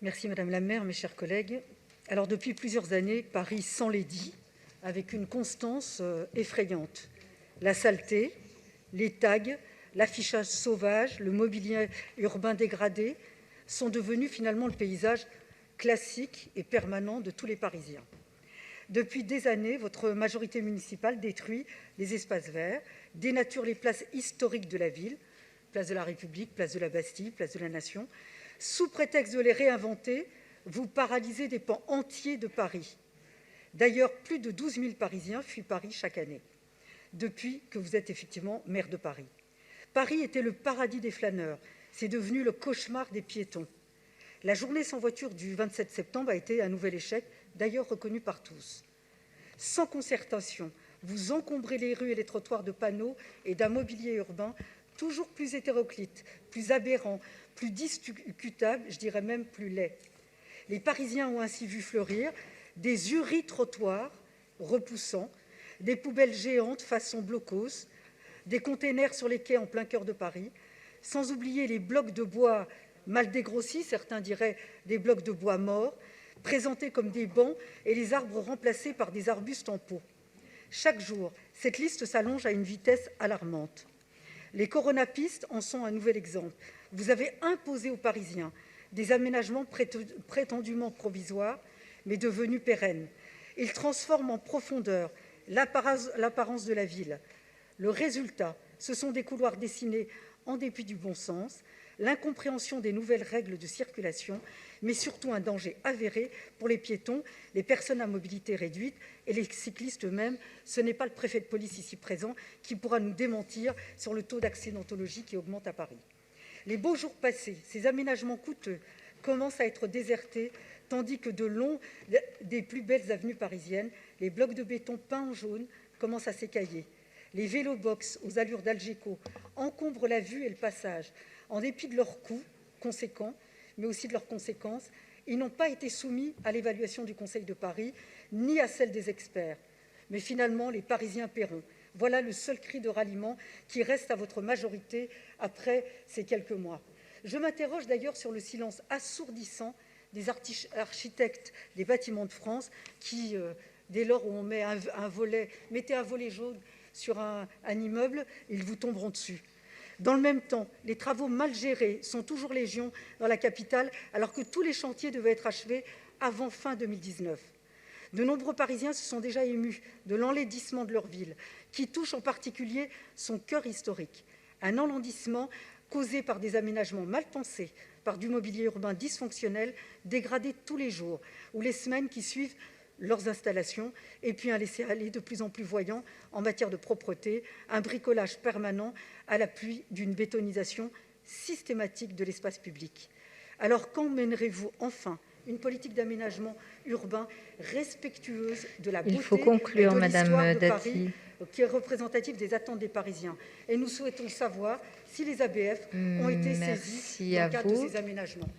Merci Madame la maire, mes chers collègues. Alors depuis plusieurs années, Paris s'enlaidit avec une constance effrayante. La saleté, les tags, l'affichage sauvage, le mobilier urbain dégradé sont devenus finalement le paysage classique et permanent de tous les Parisiens. Depuis des années, votre majorité municipale détruit les espaces verts, dénature les places historiques de la ville, place de la République, place de la Bastille, place de la Nation. Sous prétexte de les réinventer, vous paralysez des pans entiers de Paris. D'ailleurs, plus de 12 000 Parisiens fuient Paris chaque année, depuis que vous êtes effectivement maire de Paris. Paris était le paradis des flâneurs, c'est devenu le cauchemar des piétons. La journée sans voiture du 27 septembre a été un nouvel échec, d'ailleurs reconnu par tous. Sans concertation, vous encombrez les rues et les trottoirs de panneaux et d'un mobilier urbain toujours plus hétéroclite, plus aberrant, plus discutable, je dirais même plus laid. Les Parisiens ont ainsi vu fleurir des uri-trottoirs repoussants, des poubelles géantes façon blocos, des containers sur les quais en plein cœur de Paris, sans oublier les blocs de bois mal dégrossis, certains diraient des blocs de bois morts, présentés comme des bancs et les arbres remplacés par des arbustes en pot. Chaque jour, cette liste s'allonge à une vitesse alarmante. Les coronapistes en sont un nouvel exemple. Vous avez imposé aux Parisiens des aménagements prétendument provisoires, mais devenus pérennes. Ils transforment en profondeur l'apparence de la ville. Le résultat, ce sont des couloirs dessinés en dépit du bon sens, l'incompréhension des nouvelles règles de circulation, mais surtout un danger avéré pour les piétons, les personnes à mobilité réduite et les cyclistes eux-mêmes. Ce n'est pas le préfet de police ici présent qui pourra nous démentir sur le taux d'accidentologie qui augmente à Paris. Les beaux jours passés, ces aménagements coûteux commencent à être désertés, tandis que de longs des plus belles avenues parisiennes, les blocs de béton peints en jaune commencent à s'écailler. Les vélo-box aux allures d'Algeco encombrent la vue et le passage. En dépit de leurs coûts conséquents, mais aussi de leurs conséquences, ils n'ont pas été soumis à l'évaluation du Conseil de Paris, ni à celle des experts. Mais finalement, les Parisiens paieront. Voilà le seul cri de ralliement qui reste à votre majorité après ces quelques mois. Je m'interroge d'ailleurs sur le silence assourdissant des architectes des bâtiments de France qui, dès lors où on met mettez un volet jaune sur un immeuble, ils vous tomberont dessus. Dans le même temps, les travaux mal gérés sont toujours légion dans la capitale, alors que tous les chantiers devaient être achevés avant fin 2019. De nombreux Parisiens se sont déjà émus de l'enlaidissement de leur ville, qui touche en particulier son cœur historique. Un enlaidissement causé par des aménagements mal pensés, par du mobilier urbain dysfonctionnel, dégradé tous les jours ou les semaines qui suivent leurs installations, et puis un laisser-aller de plus en plus voyant en matière de propreté, un bricolage permanent à l'appui d'une bétonisation systématique de l'espace public. Alors quand mènerez-vous enfin une politique d'aménagement urbain respectueuse de la beauté et de l'histoire de Paris, qui est représentative des attentes des Parisiens? Et nous souhaitons savoir si les ABF ont été saisis dans le cadre de ces aménagements.